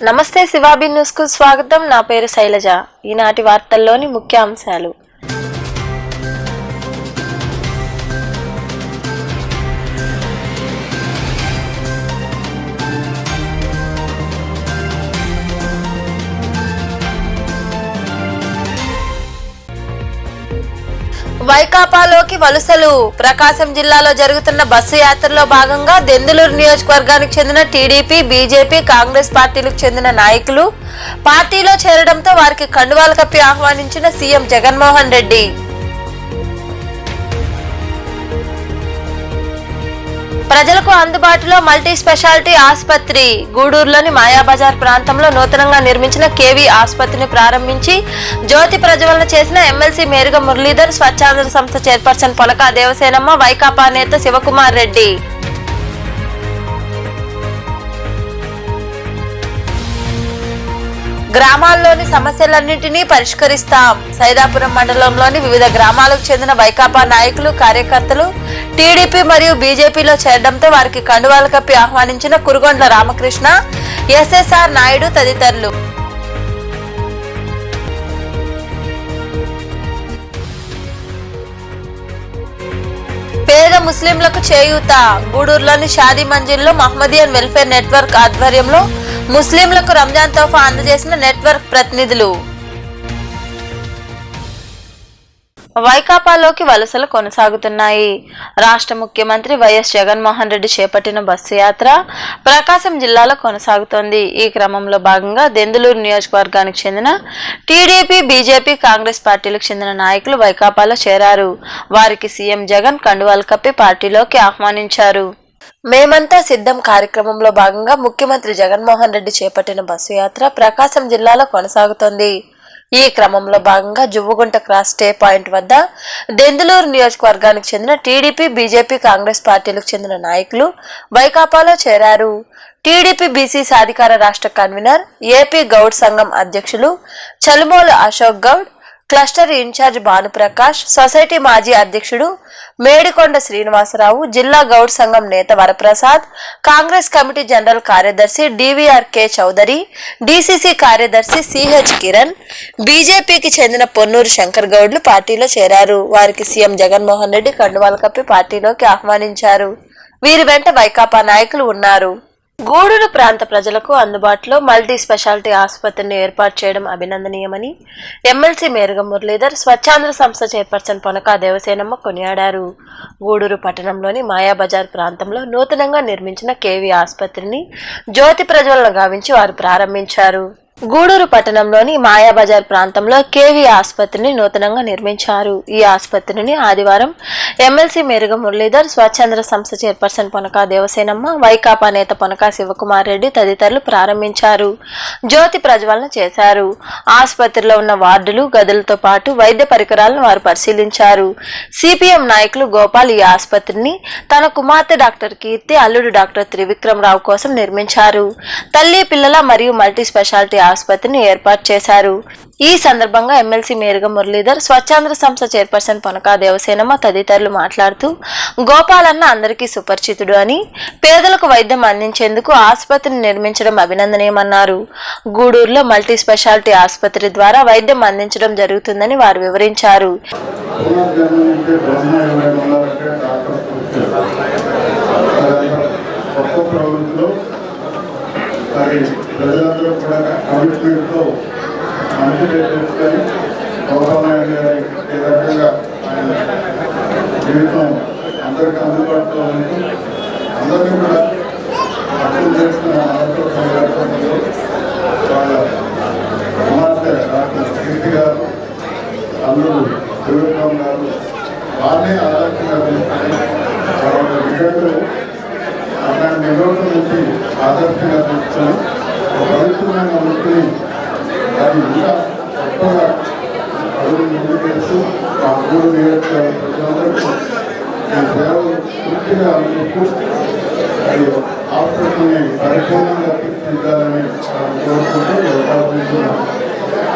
నమస్తే శివాబి న్యూస్ కు స్వాగతం. నా పేరు శైలజ. ఈనాటి వార్తల్లోని ముఖ్య అంశాలు. వైకాపాలోకి వలసలు. ప్రకాశం జిల్లాలో జరుగుతున్న బస్సు యాత్రలో భాగంగా దెందులూరు నియోజకవర్గానికి చెందిన టీడీపీ, బీజేపీ, కాంగ్రెస్ పార్టీలకు చెందిన నాయకులు పార్టీలో చేరడంతో వారికి కండువాలు కప్పి ఆహ్వానించిన సీఎం జగన్మోహన్ రెడ్డి. ప్రజలకు అందుబాటులో మల్టీ స్పెషాలిటీ ఆసుపత్రి. గూడూరులోని మాయాబజార్ ప్రాంతంలో నూతనంగా నిర్మించిన కేవీ ఆసుపత్రిని ప్రారంభించి జ్యోతి ప్రజ్వలన చేసిన ఎమ్మెల్సీ మేరుగ మురళీధర్, స్వచ్ఛాంధ్ర సంస్థ చైర్పర్సన్ పొనకా దేవసేనమ్మ, వైకాపా నేత శివకుమార్ రెడ్డి. గ్రామాల్లోని సమస్యలన్నింటినీ పరిష్కరిస్తాం. సైదాపురం మండలంలోని వివిధ గ్రామాలకు చెందిన వైకాపా నాయకులు, కార్యకర్తలు టీడీపీ మరియు బీజేపీలో చేరడంతో వారికి కండువాలు కప్పి ఆహ్వానించిన కురుగొండ్ల రామకృష్ణ, ఎస్ఎస్ఆర్ నాయుడు తదితరులు. పేద ముస్లింలకు చేయూత. గూడూరులోని షాదీ మంజిల్లో మహమ్మదియన్ వెల్ఫేర్ నెట్వర్క్ ఆధ్వర్యంలో ముస్లింలకు రంజాన్ తోఫా అందజేసిన నెట్వర్క్ ప్రతినిధులు. వైకాపాలోకి వలసలు కొనసాగుతున్నాయి. రాష్ట్ర ముఖ్యమంత్రి వైఎస్ జగన్మోహన్ రెడ్డి చేపట్టిన బస్సు యాత్ర ప్రకాశం జిల్లాలో కొనసాగుతోంది. ఈ క్రమంలో భాగంగా దెందులూరు నియోజకవర్గానికి చెందిన టీడీపీ, బీజేపీ, కాంగ్రెస్ పార్టీలకు చెందిన నాయకులు వైకాపాలో చేరారు. వారికి సీఎం జగన్ కండువాలు కప్పి పార్టీలోకి ఆహ్వానించారు. మేమంతా సిద్ధం కార్యక్రమంలో భాగంగా ముఖ్యమంత్రి జగన్మోహన్ రెడ్డి చేపట్టిన బస్సు యాత్ర ప్రకాశం జిల్లాలో కొనసాగుతోంది. ఈ క్రమంలో భాగంగా జువ్వగుంట క్రాస్ స్టే పాయింట్ వద్ద దెందులూరు నియోజకవర్గానికి చెందిన టీడీపీ, బీజేపీ, కాంగ్రెస్ పార్టీలకు చెందిన నాయకులు వైకాపాలో చేరారు. టీడీపీ బీసీ సాధికార రాష్ట్ర కన్వీనర్, ఏపీ గౌడ్ సంఘం అధ్యక్షులు Chalumolu Ashok Goud, cluster incharge Bhanuprakash, society మాజీ అధ్యక్షుడు మేడికొండ శ్రీనివాసరావు, జిల్లా గౌడ్ సంఘం నేత వరప్రసాద్, కాంగ్రెస్ కమిటీ జనరల్ కార్యదర్శి డివిఆర్ కె చౌదరి, డిసిసి కార్యదర్శి సిహెచ్ కిరణ్, బీజేపీకి చెందిన పొన్నూరు శంకర్ గౌడ్లు పార్టీలో చేరారు. వారికి సీఎం జగన్మోహన్ రెడ్డి కండువాలు కప్పి పార్టీలోకి ఆహ్వానించారు. వీరి వెంట వైకాపా నాయకులు ఉన్నారు. గూడూరు ప్రాంత ప్రజలకు అందుబాటులో మల్టీ స్పెషాలిటీ ఆసుపత్రిని ఏర్పాటు చేయడం అభినందనీయమని ఎమ్మెల్సీ మేరుగ మురళీధర్, స్వచ్ఛాంధ్ర సంస్థ చైర్పర్సన్ పొనకా దేవసేనమ్మ కొనియాడారు. గూడూరు పట్టణంలోని మాయాబజార్ ప్రాంతంలో నూతనంగా నిర్మించిన కేవీ ఆసుపత్రిని జ్యోతి ప్రజ్వలన గావించి వారు ప్రారంభించారు. గూడూరు పట్టణంలోని మాయాబజార్ ప్రాంతంలో కేవీ ఆసుపత్రిని నూతనంగా నిర్మించారు. ఈ ఆసుపత్రిని ఆదివారం ఎమ్మెల్సీ మేరుగ మురళీధర్, స్వచ్ఛాంధ్ర సంస్థ చైర్పర్సన్ పొనకా దేవసేనమ్మ, వైకాపా నేత పొనకా శివకుమార్ రెడ్డి తదితరులు ప్రారంభించారు. జ్యోతి ప్రజ్వలన చేశారు. ఆసుపత్రిలో ఉన్న వార్డులు, గదులతో పాటు వైద్య పరికరాలను వారు పరిశీలించారు. సిపిఎం నాయకులు గోపాల్ ఈ ఆసుపత్రిని తన కుమార్తె డాక్టర్ కీర్తి, అల్లుడు డాక్టర్ త్రివిక్రమ్ రావు కోసం నిర్మించారు. తల్లి, పిల్లల మరియు మల్టీ స్పెషాలిటీ ఆసుపత్రిని ఏర్పాటు చేశారు. ఈ సందర్భంగా ఎమ్మెల్సీ మేరుగ మురళీధర్, స్వచ్ఛాంధ్ర సంస్థ చైర్పర్సన్ పొనకా దేవసేనమ్మ తదితరులు మాట్లాడుతూ గోపాలన్న అందరికీ సుపరిచితుడు అని, పేదలకు వైద్యం అందించేందుకు ఆసుపత్రిని నిర్మించడం అభినందనీయమన్నారు. గూడూరులో మల్టీ స్పెషాలిటీ ఆసుపత్రి ద్వారా వైద్యం అందించడం జరుగుతుందని వారు వివరించారు. ప్రజలందరూ కూడా కమిట్మెంట్తో మంచి చేసుకొని గౌరవనాయుడు గారి ఈ రకంగా ఆయన జీవితం అందరికీ అందుబాటులో ఉంటూ అందరినీ కూడా అర్థం చేసుకున్న ఆంధ్రప్రదేశ్లో వాళ్ళ కుమార్తె డాక్టర్ కీర్తి గారు, అల్లుడు త్రివిక్రమ్ గారు వారిని ఆదర్శంగా తీసుకొని వాళ్ళ విజయంలో అలాంటి నిరోధం నుంచి ఆదర్శంగా తీసుకొని పవిత్రమైన వృత్తిని అది ఇంకా గొప్పగా అడుగు ముందు చేస్తూ ఆ మూడు నియోజకవర్గ ప్రజలందరికీ ఈ సేవలు పూర్తిగా అందిస్తూ అది హాస్పిటల్ని పరిపూర్ణంగా తీర్చిదిద్దాలని కోరుకుంటూ అవకాశం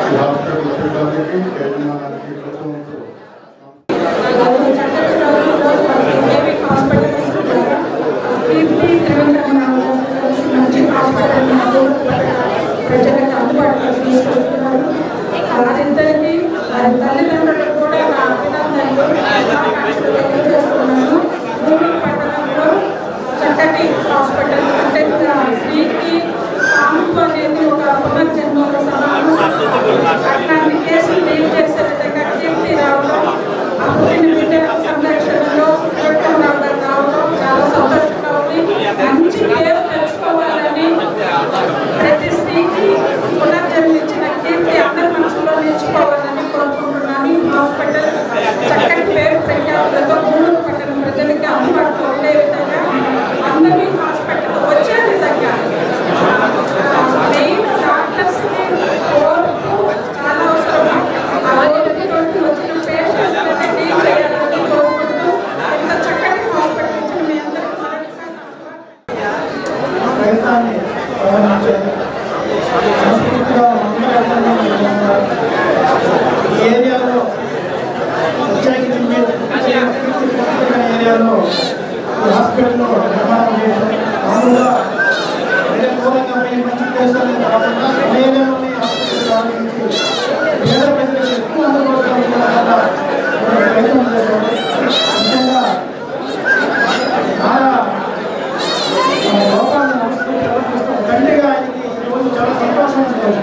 ఈ హాస్పిటల్ సిబ్బందికి, యజమానానికి మంచి హాస్పిటల్ హాస్పిటల్ అంటే స్త్రీకి కాముకు అనేది ఒక పునర్జన్మలో సమానం. అట్లాంటి కేసులు డీల్ చేసే విధంగా కీర్తి రావడం, ఆ పుట్టిన బిడ్డ సంరక్షణలో రావడం చాలా సంతోషంగా ఉంది. మంచి పేరు తెచ్చుకోవాలని ప్రతి స్త్రీకి పునర్జన్మించిన కీర్తి అందరి మనసులో నిలుచుకోవాలని కోరుకుంటున్నాను. హాస్పిటల్ చక్కటి పేరు ప్రఖ్యాతులతో మూడు పట్టణ ప్రజలకి అందుబాటులో ఉండే విధంగా అందరినీ హాస్పిటల్ వచ్చే విధంగా మెయిన్ డాక్టర్స్ని కోరుతూ చాలా అవసరం. ఆ ఓపికతోటి వచ్చిన పేషెంట్లని డీల్ చేయాలని కోరుకుంటూ ఇంత చక్కటి హాస్పిటల్ ఇచ్చిన మీ అందరికీ ప్రయత్నాన్ని ప్రారంభించారు. సంస్కృతిగా ఈ ఏరియాలో ప్రత్యేకించి ఏరియాలో ఈ హాస్పిటల్లో నిర్మాణం చేయడం మామూలుగా వేరే దూరంగా పోయి మంచి ప్లేసులని కాకుండా ఏరియాలోనే హాస్పిటల్ ప్రారంభించి పేద ప్రజలకు ఎక్కువ అందుబాటులో ఉండేలా ప్రయత్నం చేశారు. ముఖ్యంగా చాలా లోపాలను తండ్రిగా ఆయనకి ఈరోజు చాలా సంతోషం ఉంది.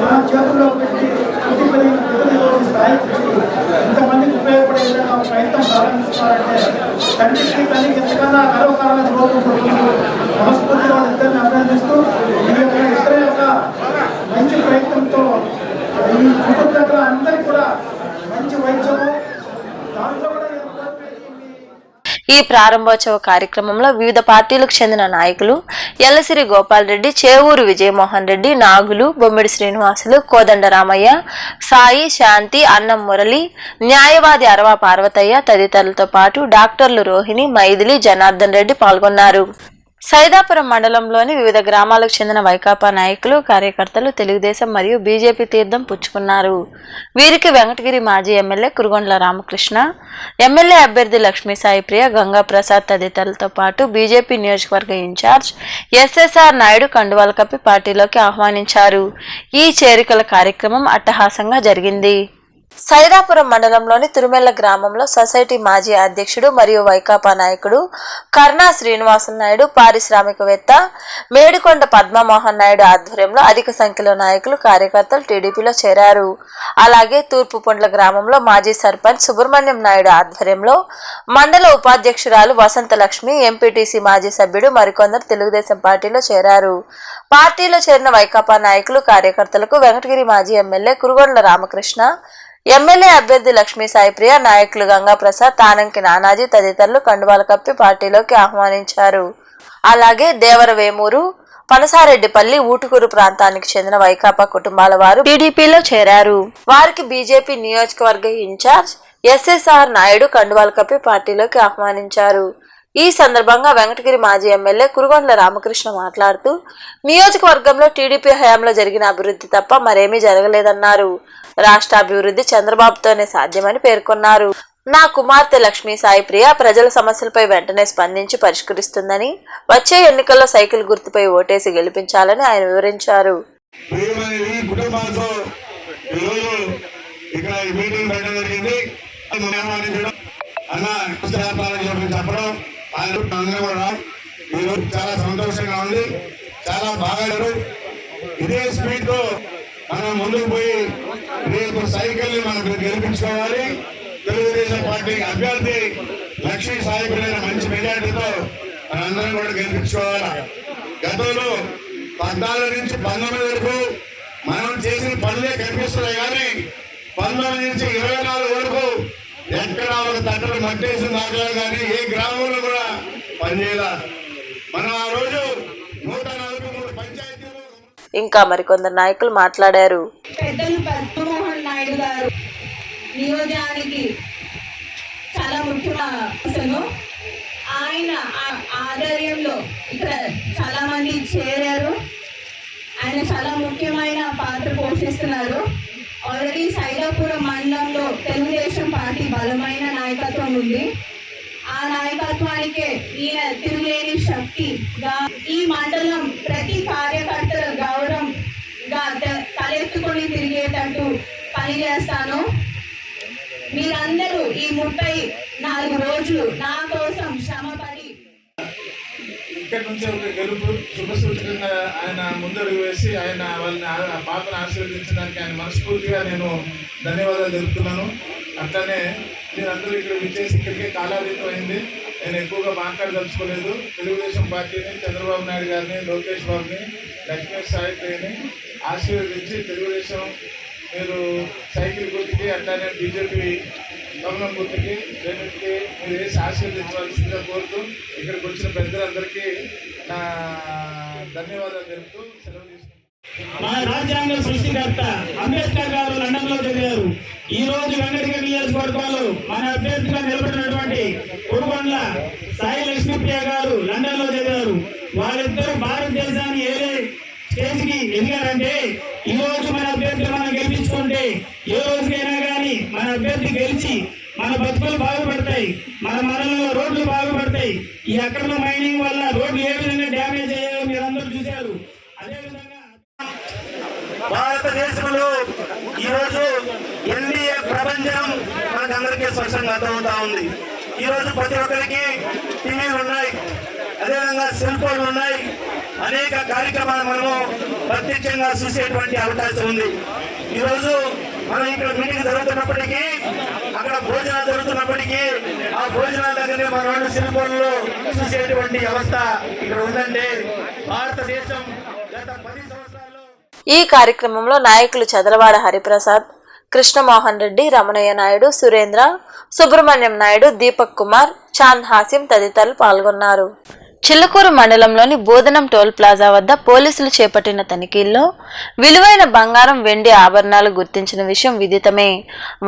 నా చేతుల్లో పెట్టి ప్రతి స్థాయికి ఇంతమందికి ఉపయోగపడే విధంగా ప్రయత్నం ప్రారంభిస్తున్నారంటే తండ్రికి తల్లికి ఎంతకన్నా గర్వకారణం కోరుకుంటున్నారు. మనస్ఫూర్తిగా వాళ్ళిద్దరిని అభినందిస్తూ ఈ యొక్క ఇద్దరి యొక్క మంచి ప్రయత్నంతో ఈ చుట్టుపక్కల అందరికీ కూడా మంచి వైద్యము దాంట్లో కూడా ఈ ప్రారంభోత్సవ కార్యక్రమంలో వివిధ పార్టీలకు చెందిన నాయకులు ఎల్లసిరి గోపాల్ రెడ్డి, చేవూరు విజయమోహన్ రెడ్డి, నాగులు, బొమ్మిడి శ్రీనివాసులు, కోదండ రామయ్య, సాయి, శాంతి, అన్నం మురళి, న్యాయవాది అరవా పార్వతయ్య తదితరులతో పాటు డాక్టర్లు రోహిణి, మైథిలి, జనార్దన్ రెడ్డి పాల్గొన్నారు. సైదాపురం మండలంలోని వివిధ గ్రామాలకు చెందిన వైకాపా నాయకులు, కార్యకర్తలు తెలుగుదేశం మరియు బీజేపీ తీర్థం పుచ్చుకున్నారు. వీరికి వెంకటగిరి మాజీ ఎమ్మెల్యే కురుగొండ్ల రామకృష్ణ, ఎమ్మెల్యే అభ్యర్థి లక్ష్మీ సాయిప్రియ, గంగా ప్రసాద్ తదితరులతో పాటు బీజేపీ నియోజకవర్గ ఇన్ఛార్జ్ ఎస్ఎస్ఆర్ నాయుడు కండువాలు కప్పి పార్టీలోకి ఆహ్వానించారు. ఈ చేరికల కార్యక్రమం అట్టహాసంగా జరిగింది. సైదాపురం మండలంలోని తిరుమెల్ల గ్రామంలో సొసైటీ మాజీ అధ్యక్షుడు మరియు వైకాపా నాయకుడు కర్ణా శ్రీనివాసులు నాయుడు, పారిశ్రామికవేత్త మేడికొండ పద్మమోహన్ నాయుడు ఆధ్వర్యంలో అధిక సంఖ్యలో నాయకులు, కార్యకర్తలు టీడీపీలో చేరారు. అలాగే తూర్పు పొండ్ల గ్రామంలో మాజీ సర్పంచ్ సుబ్రహ్మణ్యం నాయుడు ఆధ్వర్యంలో మండల ఉపాధ్యక్షురాలు వసంతలక్ష్మి, ఎంపీటీసీ మాజీ సభ్యుడు మరికొందరు తెలుగుదేశం పార్టీలో చేరారు. పార్టీలో చేరిన వైకాపా నాయకులు, కార్యకర్తలకు వెంకటగిరి మాజీ ఎమ్మెల్యే కురుగొండ్ల రామకృష్ణ, ఎమ్మెల్యే అభ్యర్థి లక్ష్మీ సాయిప్రియ, నాయకులు గంగా ప్రసాద్, తానంకి నానాజీ తదితరులు కండువాలు కప్పి పార్టీలోకి ఆహ్వానించారు. అలాగే దేవరవేమూరు, పనసారెడ్డిపల్లి, ఊటుకూరు ప్రాంతానికి చెందిన వైకాపా కుటుంబాల వారు టీడీపీలో చేరారు. వారికి బీజేపీ నియోజకవర్గ ఇన్ఛార్జ్ ఎస్ఎస్ఆర్ నాయుడు కండువాలు కప్పి పార్టీలోకి ఆహ్వానించారు. ఈ సందర్భంగా వెంకటగిరి మాజీ ఎమ్మెల్యే కురుగొండ్ల రామకృష్ణ మాట్లాడుతూ నియోజకవర్గంలో టీడీపీ హయాంలో జరిగిన అభివృద్ధి తప్ప మరేమీ జరగలేదన్నారు. రాష్ట్ర అభివృద్ధి చంద్రబాబుతోనే సాధ్యమని పేర్కొన్నారు. నా కుమార్తె లక్ష్మీ సాయిప్రియ ప్రజల సమస్యలపై వెంటనే స్పందించి పరిష్కరిస్తుందని, వచ్చే ఎన్నికల్లో సైకిల్ గుర్తుపై ఓటేసి గెలిపించాలని ఆయన వివరించారు. చాలా సంతోషంగా ఉంది, చాలా బాగా ఇదే స్పీడ్ తో మనం ముందుకు పోయి రేపు సైకిల్ ని మనం గెలిపించుకోవాలి. తెలుగుదేశం పార్టీ అభ్యర్థి లక్ష్మీ సాయిప్రియ మంచి మెజార్టీతో మనందరం కూడా గెలిపించుకోవాలి. గతంలో 14 నుంచి 19 వరకు మనం చేసిన పనులే కనిపిస్తున్నాయి, కానీ 19 నుంచి 24 వరకు ఎక్కడ ఒక తట్టలు మట్టేసిన దాఖలా కానీ ఏ గ్రామంలో కూడా పనిచేయాల. మనం ఆ రోజు 143 పంచాయతీలు. ఇంకా మరికొందరు నాయకులు మాట్లాడారు. పెద్దలు పద్మమోహన్ నాయుడు గారు నియోజకానికి చాలా ముఖ్యమైన ఆయన ఆధ్వర్యంలో ఇక్కడ చాలా మంది చేరారు. ఆయన చాలా ముఖ్యమైన పాత్ర పోషిస్తున్నారు. ఆల్రెడీ సైదాపురం మండలంలో తెలుగుదేశం పార్టీ బలమైన నాయకత్వం ఉంది. ఆ నాయకత్వానికే ఈయన తిరుగులేని శక్తిగా ఈ మండలం ప్రతి కార్యకర్తల గౌరవంగా తలెత్తుకొని తిరిగేటట్టు పనిచేస్తాను. మీరందరూ ఈ 34 రోజులు నా కోసం శ్రమపడి ఇక్కడి నుంచి ఒక గెలుపు శుభసూచకంగా ఆయన ముందడుగు వేసి ఆయన వాళ్ళని ఆ పాపను ఆశీర్వదించడానికి ఆయన మనస్ఫూర్తిగా నేను ధన్యవాదాలు తెలుపుతున్నాను. అట్లనే మీరందరూ ఇక్కడ విచ్చేసి ఇక్కడికే కాలాతీతం అయింది. నేను ఎక్కువగా మాట్లాడదలుచుకోలేదు. తెలుగుదేశం పార్టీని, చంద్రబాబు నాయుడు గారిని, లోకేష్ బాబుని, లక్ష్మీ సాయిని ఆశీర్వదించి తెలుగుదేశం మీరు సైకిల్ గుర్తుకి అట్లానే బీజేపీ గమనం గుర్తుకి రెండింటికి మీరు వేసి ఆశీర్వదించవలసిందిగా కోరుతూ ఇక్కడికి వచ్చిన పెద్దలందరికీ నా ధన్యవాదాలు తెలుపుతూ సెలవు తీసుకుంటాను. మన రాజ్యాంగ సృష్టికర్త అంబేద్కర్ గారు లండన్ లో చదివారు. ఈ రోజు వెంకటగిరి నియోజకవర్గంలో మన అభ్యర్థిగా నిలబడినటువంటి కొడుకొండ్ల సాయి లక్ష్మీప్రియ గారు లండన్ లో చదివారు. వాళ్ళిద్దరూ భారతదేశాన్ని ఏదే స్టేజ్ కి ఎదిగారంటే ఈ రోజు మన అభ్యర్థులు మనం గెలిపించుకుంటే ఏ రోజుకైనా కానీ మన అభ్యర్థి గెలిచి మన బతుకులు బాగుపడతాయి, మన మనలో రోడ్లు బాగుపడతాయి. ఈ అక్రమ మైనింగ్ వల్ల రోడ్లు ఏ విధంగా డ్యామేజ్ అయ్యాయో మీరందరూ చూశారు. అదేవిధంగా భారతదేశంలో ఈరోజు ఎన్డీఏ ప్రపంచం మనకందరికీ స్పష్టంగా అర్థమవుతా ఉంది. ఈరోజు ప్రతి ఒక్కరికి టీవీలు ఉన్నాయి, అదేవిధంగా సెల్ ఫోన్లు ఉన్నాయి. అనేక కార్యక్రమాలు మనము ప్రత్యక్షంగా చూసేటువంటి అవకాశం ఉంది. ఈరోజు మనం ఇక్కడ మీటింగ్ జరుగుతున్నప్పటికీ, అక్కడ భోజనాలు జరుగుతున్నప్పటికీ ఆ భోజనాల దగ్గరే మన వాళ్ళు సెల్ ఫోన్లో చూసేటువంటి వ్యవస్థ ఇక్కడ ఉందంటే భారతదేశం గత 10 సంవత్సరాల్లో. ఈ కార్యక్రమంలో నాయకులు చదలవాడ హరిప్రసాద్, కృష్ణమోహన్ రెడ్డి, రమణయ్య నాయుడు, సురేంద్ర, సుబ్రహ్మణ్యం నాయుడు, దీపక్ కుమార్, చాంద్ హాసిం తదితరులు పాల్గొన్నారు. చిల్లకూరు మండలంలోని బోధనం టోల్ ప్లాజా వద్ద పోలీసులు చేపట్టిన తనిఖీల్లో విలువైన బంగారం, వెండి ఆభరణాలు గుర్తించిన విషయం విదితమే.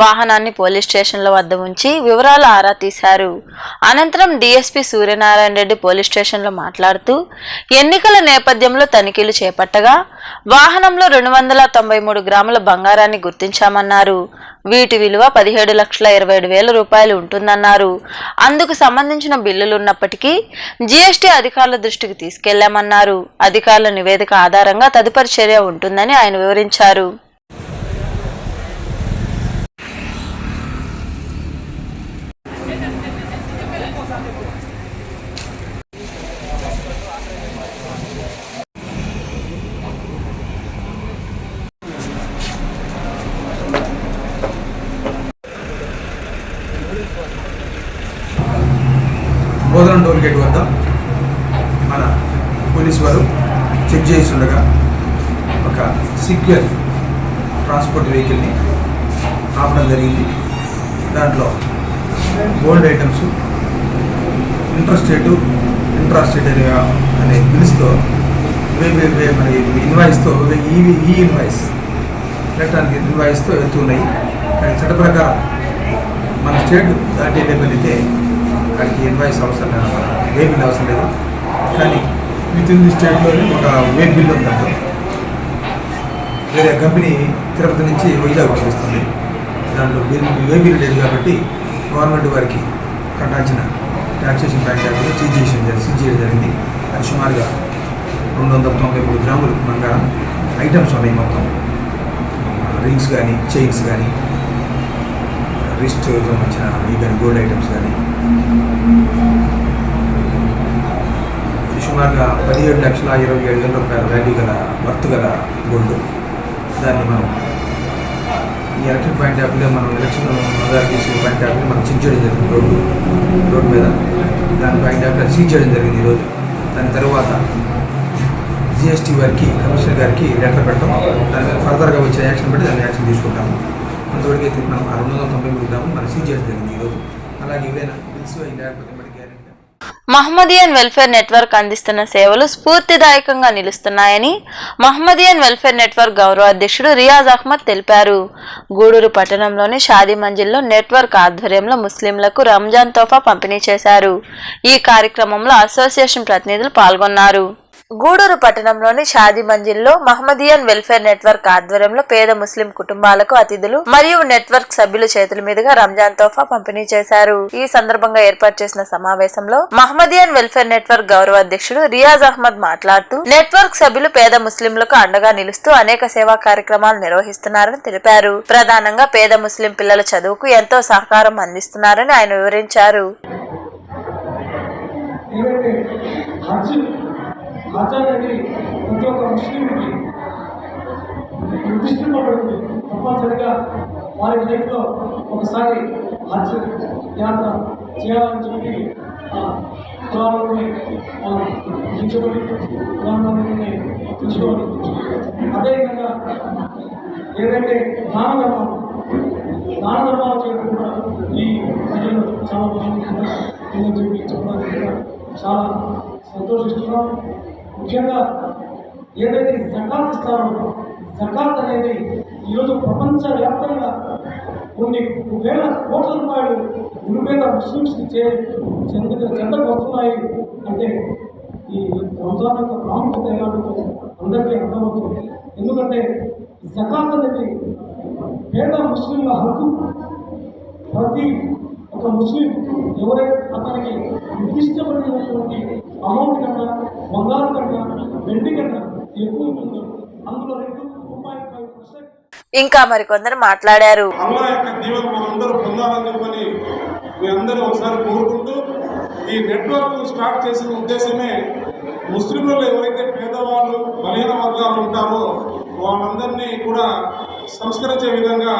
వాహనాన్ని పోలీస్ స్టేషన్ల వద్ద ఉంచి వివరాలు ఆరా తీశారు. అనంతరం డీఎస్పీ సూర్యనారాయణ రెడ్డి పోలీస్ స్టేషన్లో మాట్లాడుతూ ఎన్నికల నేపథ్యంలో తనిఖీలు చేపట్టగా వాహనంలో 293 గ్రాముల బంగారాన్ని గుర్తించామన్నారు. వీటి విలువ 17,27,000 రూపాయలు ఉంటుందన్నారు. అందుకు సంబంధించిన బిల్లులు ఉన్నప్పటికీ జీఎస్టీ అధికారుల దృష్టికి తీసుకెళ్లామన్నారు. అధికారుల నివేదిక ఆధారంగా తదుపరి చర్య ఉంటుందని ఆయన వివరించారు. బోధనం టోల్ గేట్ వద్ద మన పోలీసు వారు చెక్ చేసి ఉండగా ఒక సిక్యూర్ ట్రాన్స్పోర్ట్ వెహికల్ని ఆపడం జరిగింది. దాంట్లో గోల్డ్ ఐటమ్స్, ఇంట్రాస్టేట్ అనే బిల్స్తో మరి ఇన్వాయిస్తో ఈ ఇన్వాయిస్ ఎలక్ట్రానిక్ ఇన్వాయిస్తో వెళ్తున్నాయి. కానీ చట్ట ప్రకారం మన స్టేట్ దాటి వెళ్ళితే దానికి ఇన్వాయిస్ అవసరం లేదు, వే బిల్ అవసరం లేదు. కానీ విత్ ఇన్ ది స్టేట్లోనే ఒక వే బిల్ ఉందంట. వేరే కంపెనీ తిరుపతి నుంచి వైజాగ్ పంపిస్తుంది. దాంట్లో వే బిల్ లేదు కాబట్టి గవర్నమెంట్ వారికి కట్టాల్సిన ట్యాక్సేషన్ బ్యాంక్ యాక్ట్లో సీజ్ చేయడం జరిగింది. అది సుమారుగా 293 గ్రాములు బంగారం ఐటమ్స్ ఉన్నాయి. మొత్తం రింగ్స్ కానీ, చైన్స్ కానీ, రిస్ట్ సంబంధించిన ఈ కానీ గోల్డ్ ఐటమ్స్ కానీ సుమారుగా 17,27,000 రూపాయల వాల్యూ గల వర్త్ గల గోల్డ్. దాన్ని మనం ఈ ఎలక్షన్ పాయింట్ యాప్లో మనం ఎలక్షన్ తీసుకున్న పాయింట్ యాప్లో మనం చెక్ చేయడం జరిగింది. రోడ్డు మీద దాని పాయింట్ యాప్లో సీజ్ చేయడం జరిగింది ఈరోజు. దాని తర్వాత జిఎస్టీ వారికి, కమిషనర్ గారికి లెటర్ పెట్టడం, దాని మీద ఫర్దర్గా వచ్చే యాక్షన్ బట్టి దాన్ని యాక్షన్ తీసుకుంటాము. అంతవరకైతే మనం 293 గ్రాములు మనం సీజ్ చేయడం జరిగింది ఈరోజు. అలాగే ఏదైనా బిల్స్ లేకపోతే మనకి గ్యారెంటీ. మహమ్మదియన్ వెల్ఫేర్ నెట్వర్క్ అందిస్తున్న సేవలు స్ఫూర్తిదాయకంగా నిలుస్తున్నాయని మహమ్మదియన్ వెల్ఫేర్ నెట్వర్క్ గౌరవ అధ్యక్షుడు రియాజ్ అహ్మద్ తెలిపారు. గూడూరు పట్టణంలోని షాదీ మంజిల్లో నెట్వర్క్ ఆధ్వర్యంలో ముస్లింలకు రంజాన్ తోఫా పంపిణీ చేశారు. ఈ కార్యక్రమంలో అసోసియేషన్ ప్రతినిధులు పాల్గొన్నారు. గూడూరు పట్టణంలోని షాదీ మంజిల్లో మహమ్మదియన్ వెల్ఫేర్ నెట్వర్క్ ఆధ్వర్యంలో పేద ముస్లిం కుటుంబాలకు అతిథులు మరియు నెట్వర్క్ సభ్యుల చేతుల మీదుగా రంజాన్ తోఫా పంపిణీ చేశారు. ఈ సందర్భంగా ఏర్పాటు చేసిన సమావేశంలో మహమ్మదియన్ వెల్ఫేర్ నెట్వర్క్ గౌరవ అధ్యక్షుడు రియాజ్ అహ్మద్ మాట్లాడుతూ నెట్వర్క్ సభ్యులు పేద ముస్లింలకు అండగా నిలుస్తూ అనేక సేవా కార్యక్రమాలు నిర్వహిస్తున్నారని తెలిపారు. ప్రధానంగా పేద ముస్లిం పిల్లల చదువుకు ఎంతో సహకారం అందిస్తున్నారని ఆయన వివరించారు. ఏదైతే హజ్ అనేది ప్రతి ఒక్క ముస్లింకి నిర్దిష్టపడింది. తప్పనిసరిగా వారి లైఫ్లో ఒకసారి హజ్ యాత్ర చేయాలని చెప్పి కులాలని దించబడి కులాలని తీసుకోవాలి. అదేవిధంగా ఏదైతే దాన ధర్మాలు చేయడం కూడా ఈ ప్రజలు చాలా ప్రాముఖ్యంగా ఉందని చెప్పి చెప్పడానికి కూడా చాలా సంతోషిస్తున్నాం. ముఖ్యంగా ఏదైతే జకాత్ ఇస్తారో జకాత్ అనేది ఈరోజు ప్రపంచవ్యాప్తంగా కొన్ని వేల కోట్ల రూపాయలు నిరుపేద ముస్లిమ్స్కి చెందకు వస్తున్నాయి. అంటే ఈ రంజాన్ యొక్క ప్రాముఖ్యత ఎలాంటిదో అందరికీ అర్థమవుతుంది. ఎందుకంటే జకాత్ అనేది పేద ముస్లింల హక్కు. ప్రతి ఒక ముస్లిం ఎవరైతే అతనికి నిర్దిష్టపడినటువంటి అమౌంట్ కన్నా బంగారం కన్నా వెండి కన్నా ఎక్కువ ఉంటుందో అందులో 2.5% ఇంకా మరికొందరు మాట్లాడారు. అల్లా యొక్క దీవెన మనందరూ పొందాలని చెప్పని మీ అందరూ ఒకసారి కోరుకుంటూ ఈ నెట్వర్క్ స్టార్ట్ చేసిన ఉద్దేశమే ముస్లింలలో ఎవరైతే పేదవాళ్ళు బలహీన వర్గాలు ఉంటారో వాళ్ళందరినీ కూడా సంస్కరించే విధంగా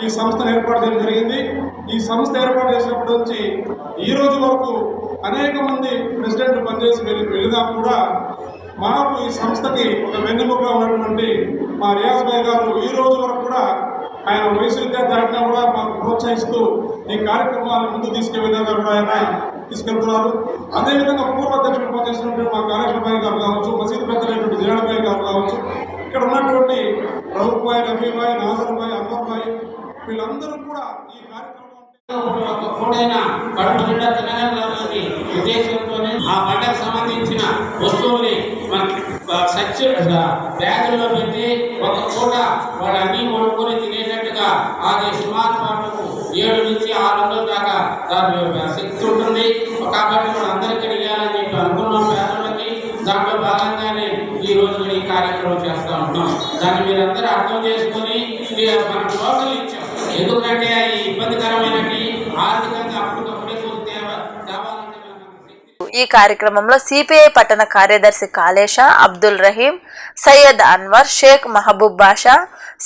ఈ సంస్థను ఏర్పాటు చేయడం జరిగింది. ఈ సంస్థ ఏర్పాటు చేసినప్పటి నుంచి ఈ రోజు వరకు అనేక మంది ప్రెసిడెంట్లు పనిచేసి వెళ్ళినా కూడా మాకు ఈ సంస్థకి ఒక వెన్నెముకగా ఉన్నటువంటి మా రియాజ్ భాయ్ గారు ఈ రోజు వరకు కూడా ఆయన వయసు రీత్యా దాటినా కూడా మాకు ప్రోత్సహిస్తూ ఈ కార్యక్రమాలను ముందు తీసుకెళ్లే విధంగా కూడా ఆయన తీసుకెళ్తున్నారు. అదేవిధంగా పూర్వ అధ్యక్షుడు పనిచేసినటువంటి మా కాళేశ్వర భాయ్ గారు కావచ్చు, మసీదు పెద్దలైనటువంటి జయాల భాయ్ గారు కావచ్చు, ఇక్కడ ఉన్నటువంటి రౌఫ్ భాయ్, రఫీ భాయ్, నాజర్ భాయ్, అన్వర్ భాయ్ వీళ్ళందరూ కూడా ఈ కార్యక్రమం కడుపు నిండా తినగలనే ఉద్దేశంతోనే ఆ పంటకు సంబంధించిన వస్తువుల్ని బ్యాగుల్లో పెట్టి ఒక పూట వాడు అన్ని వండుకొని తినేటట్టుగా అది సుమారు పాటకు 7 నుంచి 600 దాకా దాని శక్తి ఉంటుంది. కాబట్టి మనం అందరికీ ఇవ్వాలని చెప్పి అనుకున్నాం పేదలకి. దాంట్లో భాగంగానే ఈ రోజు ఈ కార్యక్రమం చేస్తూ ఉంటాం. దాన్ని మీరందరూ అర్థం చేసుకొని మనం టోకన్లు ఇచ్చాం. ఎందుకంటే ఈ ఇబ్బందికరమైనవి ఆర్థికంగా అప్పటికప్పుడే తేవాలంటే ఈ కార్యక్రమంలో సిపిఐ పట్టణ కార్యదర్శి కాళేషా, అబ్దుల్ రహీం, సయ్యద్ అన్వర్, షేక్ మహబూబ్ బాషా,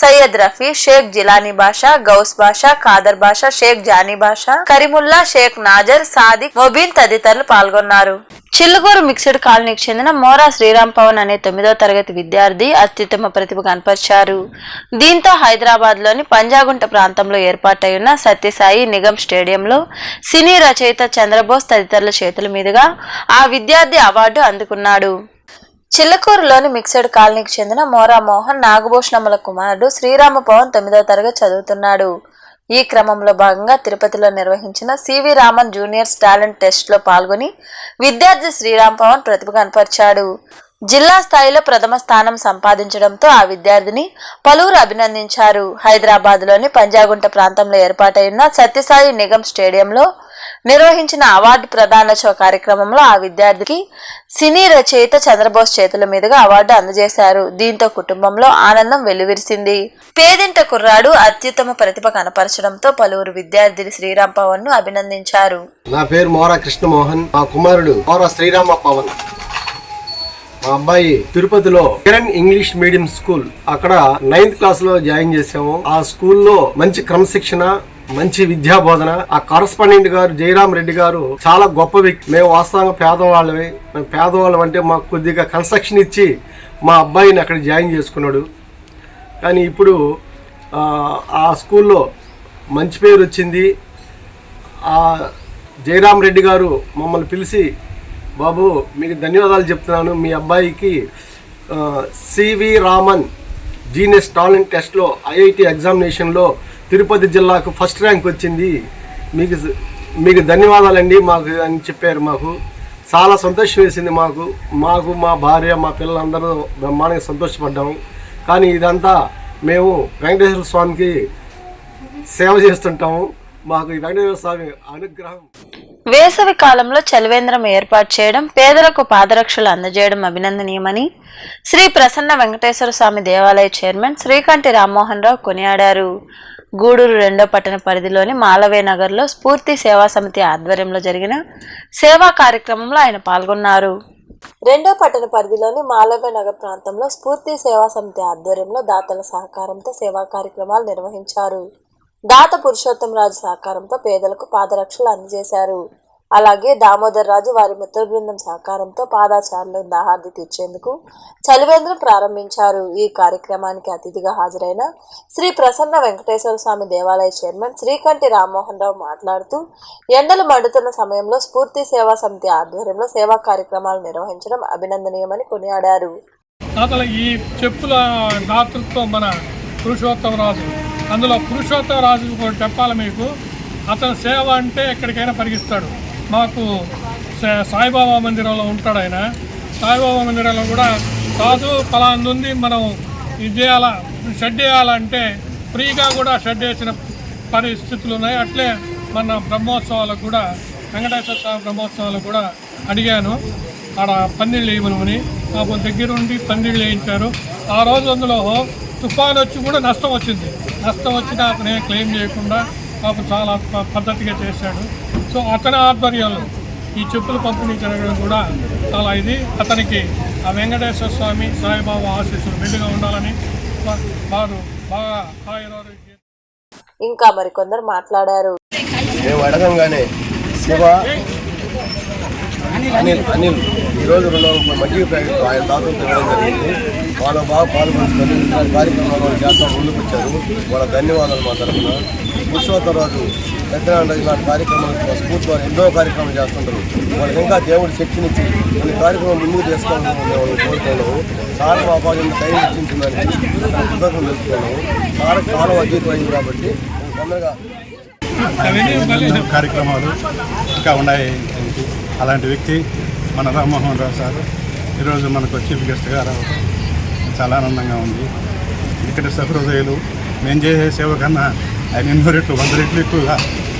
సయ్యద్ రఫీ, షేక్ జిలానీ బాషా, గౌస్ బాషా, ఖాదర్ బాషా, షేక్ జానీ బాషా, కరీముల్లా, షేక్ నాజర్, సాదిక్, మొబీన్ తదితరులు పాల్గొన్నారు. చిల్లుగూరు మిక్స్డ్ కాలనీకి చెందిన మోరా శ్రీరామ్ పవన్ అనే 9వ తరగతి విద్యార్థి అత్యుత్తమ ప్రతిభ కనపరిచారు. దీంతో హైదరాబాద్లోని పంజాగుంట ప్రాంతంలో ఏర్పాటైన సత్యసాయి నిగమ్ స్టేడియంలో సినీ రచయిత చంద్రబోస్ తదితరుల చేతుల మీదుగా ఆ విద్యార్థి అవార్డు అందుకున్నాడు. చిల్లకూరులోని మిక్స్డ్ కాలనీకి చెందిన మోరా మోహన్ నాగభూషణముల కుమారుడు శ్రీరామ పవన్ 9వ తరగతి చదువుతున్నాడు. ఈ క్రమంలో భాగంగా తిరుపతిలో నిర్వహించిన CV Raman juniors talent test లో పాల్గొని విద్యార్థి శ్రీరామ్ పవన్ ప్రతిభ కనపరిచాడు. జిల్లా స్థాయిలో ప్రథమ స్థానం సంపాదించడంతో ఆ విద్యార్థిని పలువురు అభినందించారు. హైదరాబాద్లోని పంజాగుంట ప్రాంతంలో ఏర్పాటైన సత్యసాయి నిగమ్ స్టేడియంలో నిర్వహించిన అవార్డు ప్రదానోత్సవ కార్యక్రమంలో ఆ విద్యార్థికి సినీ రచయిత చంద్రబోస్ చేతుల మీదుగా అవార్డు అందజేశారు. దీంతో కుటుంబంలో ఆనందం వెల్లువిరిసింది. పేదింట కుర్రాడు అత్యుత్తమ ప్రతిభ కనపరచడంతో పలువురు విద్యార్థులు శ్రీరామ్ పవన్ ను అభినందించారు. నా పేరు మోరా కృష్ణమోహన్. మా కుమారుడు మోరా శ్రీరామ పవన్. మా అబ్బాయి తిరుపతిలో కిరణ్ ఇంగ్లీష్ మీడియం స్కూల్ అక్కడ 9th క్లాస్ లో జాయిన్ చేసాము. ఆ స్కూల్లో మంచి క్రమశిక్షణ, మంచి విద్యా బోధన. ఆ కరస్పాండెంట్ గారు జయరామ్ రెడ్డి గారు చాలా గొప్ప వ్యక్తి. మేము వాస్తవంగా పేదవాళ్ళమే. పేదవాళ్ళం అంటే మాకు కొద్దిగా కన్స్ట్రక్షన్ ఇచ్చి మా అబ్బాయిని అక్కడ జాయిన్ చేసుకున్నాడు. కానీ ఇప్పుడు ఆ స్కూల్లో మంచి పేరు వచ్చింది. ఆ జయరామ్ రెడ్డి గారు మమ్మల్ని పిలిచి, బాబు మీకు ధన్యవాదాలు చెప్తున్నాను, మీ అబ్బాయికి సివి రామన్ జీనియస్ టాలెంట్ టెస్ట్లో ఐఐటి ఎగ్జామినేషన్లో తిరుపతి జిల్లాకు ఫస్ట్ ర్యాంక్ వచ్చింది, మీకు ధన్యవాదాలండి మాకు అని చెప్పారు. మాకు చాలా సంతోషం వేసింది. మాకు మా భార్య, మా పిల్లలందరూ బ్రహ్మాండంగా సంతోషపడ్డాము. కానీ ఇదంతా మేము వెంకటేశ్వర స్వామికి సేవ చేస్తుంటాము. మాకు ఈ వెంకటేశ్వర స్వామి అనుగ్రహం. వేసవి కాలంలో చలివేంద్రం ఏర్పాటు చేయడం, పేదలకు పాదరక్షలు అందజేయడం అభినందనీయమని శ్రీ ప్రసన్న వెంకటేశ్వర స్వామి దేవాలయ చైర్మన్ శ్రీకంఠి రామ్మోహన్ రావు కొనియాడారు. గూడూరు 2వ పట్టణ పరిధిలోని మాలవే నగర్లో స్ఫూర్తి సేవా సమితి ఆధ్వర్యంలో జరిగిన సేవా కార్యక్రమంలో ఆయన పాల్గొన్నారు. 2వ పట్టణ పరిధిలోని మాలవే నగర్ ప్రాంతంలో స్ఫూర్తి సేవా సమితి ఆధ్వర్యంలో దాతల సహకారంతో సేవా కార్యక్రమాలు నిర్వహించారు. దాత పురుషోత్తం రాజు సహకారంతో పేదలకు పాదరక్షలు అందజేశారు. అలాగే దామోదర్ రాజు వారి మిత్ర బృందం సహకారంతో పాదాచారుల దాహార్ది తీర్చేందుకు చలివేంద్రం ప్రారంభించారు. ఈ కార్యక్రమానికి అతిథిగా హాజరైన శ్రీ ప్రసన్న వెంకటేశ్వర స్వామి దేవాలయ చైర్మన్ శ్రీకంఠి రామ్మోహన్ రావు మాట్లాడుతూ ఎండలు మండుతున్న సమయంలో స్ఫూర్తి సేవా సమితి ఆధ్వర్యంలో సేవా కార్యక్రమాలు నిర్వహించడం అభినందనీయమని కొనియాడారు. అసలు ఈ చెప్పుల దాతృత్వం మన పురుషోత్తమ రాజు, అందులో పురుషోత్తమ రాజు కూడా చెప్పాలి మీకు, అతని సేవ అంటే ఎక్కడికైనా పరిగిస్తాడు. మాకు సాయిబాబా మందిరంలో ఉంటాడు ఆయన. సాయిబాబా మందిరంలో కూడా రాజు ఫలాంది మనం ఇది చేయాలా, షెడ్ వేయాలంటే ఫ్రీగా కూడా షెడ్ వేసిన పరిస్థితులు ఉన్నాయి. అట్లే మన బ్రహ్మోత్సవాలకు కూడా వెంకటేశ్వర స్వామి బ్రహ్మోత్సవాలకు కూడా అడిగాను, ఆడ పందిళ్ళు వేయమని. పాపం దగ్గరుండి పందిళ్ళు వేయించారు. ఆ రోజు అందులో తుఫాను వచ్చి కూడా నష్టం వచ్చింది. నష్టం వచ్చినా అతనే క్లెయిమ్ చేయకుండా పాపం చాలా పద్ధతిగా చేశాడు. సో అతని ఆధ్వర్యంలో ఈ చెప్పులు పంపిణీ జరగడం కూడా చాలా ఇది. అతనికి ఆ వెంకటేశ్వర స్వామి సాయిబాబా ఆశీస్సులు మెండుగా ఉండాలని వారు బాగా ఆయురారోగ్యం. ఇంకా మరికొందరు మాట్లాడారు. మేము అడగంగానే శివ అనిల్ ఈరోజు 200 మజ్జిగ ప్యాకెట్ ఆయన దాతలు తినడం జరిగింది. వాళ్ళు బాగా పాల్గొంటున్నారు. ఇలాంటి కార్యక్రమాలు చేస్తా ముందుకు వచ్చారు. వాళ్ళ ధన్యవాదాలు మా తరఫున. పురుషోత్తరాజు పెద్దనాన్న ఇలాంటి కార్యక్రమాలు స్ఫూర్తి వారు ఎన్నో కార్యక్రమాలు చేస్తుంటారు. వాళ్ళకి ఇంకా దేవుడి శక్తినిచ్చి కొన్ని కార్యక్రమం ముందుకు చేసుకోవాలని మేము కోరుతున్నాము. సార్ మా పాలన టైం ఇచ్చిందని కృతజ్ఞతలు తెలుపుతున్నాము. సార్ కాలం అద్భుతమైంది కాబట్టి తొందరగా కార్యక్రమాలు ఇంకా ఉన్నాయి. అలాంటి వ్యక్తి మన రామ్మోహన్ రావు సార్ ఈరోజు మనకు చీఫ్ గెస్ట్గా రావడం చాలా ఆనందంగా ఉంది. ఇక్కడ సహృదయులు మేము చేసే సేవ కన్నా ఆయన 100 రెట్లు 100 రెట్లు ఎక్కువగా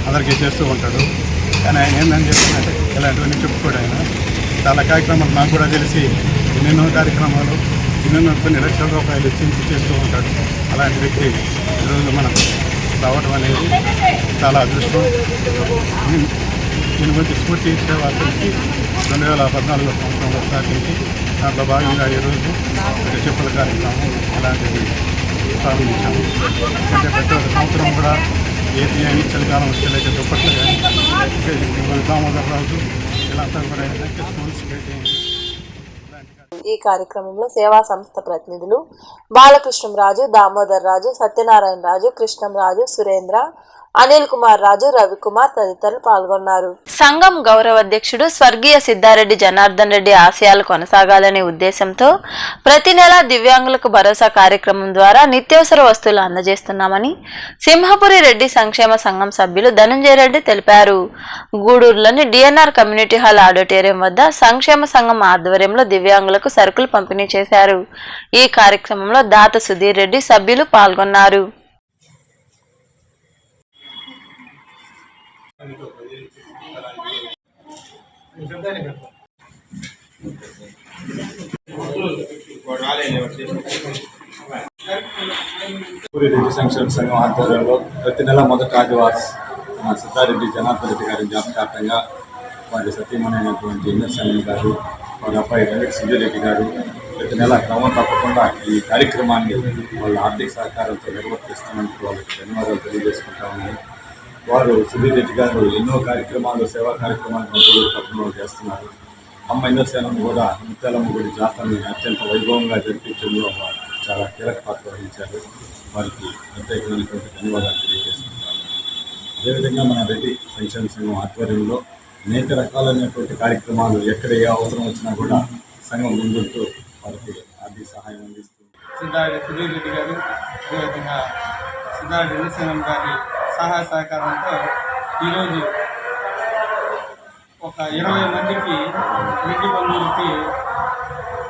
అందరికీ చేస్తూ ఉంటాడు. కానీ ఆయన ఏందని చెప్తున్నట్టే ఇలాంటివన్నీ చెప్పుకోడు. ఆయన చాలా కార్యక్రమాలు నాకు కూడా తెలిసి ఎన్నెన్నో కార్యక్రమాలు ఎన్నెన్నో కొన్ని లక్షల రూపాయలు చేస్తూ ఉంటాడు. అలాంటి వ్యక్తి ఈరోజు మనకు రావడం అనేది చాలా అదృష్టం. దీని గురించి స్ఫూర్తి సేవా సమితి 2014 సంవత్సరంలో స్థాపించి దాంట్లో భాగంగా ఈరోజు చెప్పుల కార్యక్రమం అలాంటివి ప్రారంభించాము. అంటే ప్రతి ఒక్క సంవత్సరం కూడా ఏది అని చలికాలం వచ్చేలాగే దుప్పట్లు కానీ దామోదర్ రాజు ఇలాంతా కూడా ఏంటంటే స్కూల్స్ ఈ కార్యక్రమంలో సేవా సంస్థ ప్రతినిధులు బాలకృష్ణంరాజు, దామోదర్ రాజు, సత్యనారాయణ రాజు, కృష్ణం రాజు, సురేంద్ర, అనిల్ కుమార్ రాజు, రవికుమార్ తదితరులు పాల్గొన్నారు. సంఘం గౌరవ అధ్యక్షుడు స్వర్గీయ సిద్ధారెడ్డి జనార్దన్ రెడ్డి ఆశయాలు కొనసాగాలనే ఉద్దేశంతో ప్రతి నెల దివ్యాంగులకు భరోసా కార్యక్రమం ద్వారా నిత్యావసర వస్తువులు అందజేస్తున్నామని సింహపురి రెడ్డి సంక్షేమ సంఘం సభ్యులు ధనంజయ రెడ్డి తెలిపారు. గూడూరులోని డిఎన్ఆర్ కమ్యూనిటీ హాల్ ఆడిటోరియం వద్ద సంక్షేమ సంఘం ఆధ్వర్యంలో దివ్యాంగులకు సరుకులు పంపిణీ చేశారు. ఈ కార్యక్రమంలో దాత సుధీర్ రెడ్డి సభ్యులు పాల్గొన్నారు. రెడ్డి సంక్షేమ సంఘం ఆధ్వర్యంలో ప్రతి నెల మొదటి ఆదివారం సిద్ధారెడ్డి జనార్దన్ రెడ్డి గారి జ్ఞాపకార్థంగా వారి సతీమణైనటువంటి ఎన్ఎస్ఎన్ గారు, వారి అబ్బాయి వెంకట సుజయరెడ్డి గారు ప్రతి నెల క్రమం తప్పకుండా ఈ కార్యక్రమాన్ని వాళ్ళ ఆర్థిక సహకారంతో నిర్వర్తిస్తున్నందుకు వాళ్ళకి ధన్యవాదాలు తెలియజేసుకుంటా ఉన్నాను. వారు సుధీర్ రెడ్డి గారు ఎన్నో కార్యక్రమాలు సేవా కార్యక్రమాలు మంత్రులు పట్టణంలో చేస్తున్నారు. అమ్మ ఇంద్రసేనను కూడా ముత్యాలమ్మ గుడి జాతరని అత్యంత వైభవంగా జరిపించడంలో చాలా కీలక పాత్ర వహించారు. వారికి ప్రత్యేకమైనటువంటి ధన్యవాదాలు తెలియజేస్తున్నాను. అదేవిధంగా మన రెడ్డి సంక్షేమ సంఘం ఆధ్వర్యంలో అనేక రకాలైనటువంటి కార్యక్రమాలు ఎక్కడ ఏ అవసరం వచ్చినా కూడా సంఘం ముందుంటూ వారికి ఆర్థిక సహాయం అందిస్తుంది. సుధీర్ రెడ్డి గారు అదేవిధంగా సిద్ధారెడ్డి ఎన్ఎస్ఎన్ గారి సహాయ సహకారంతో ఈరోజు ఒక 20 మందికి ఇంటి బంధువులకి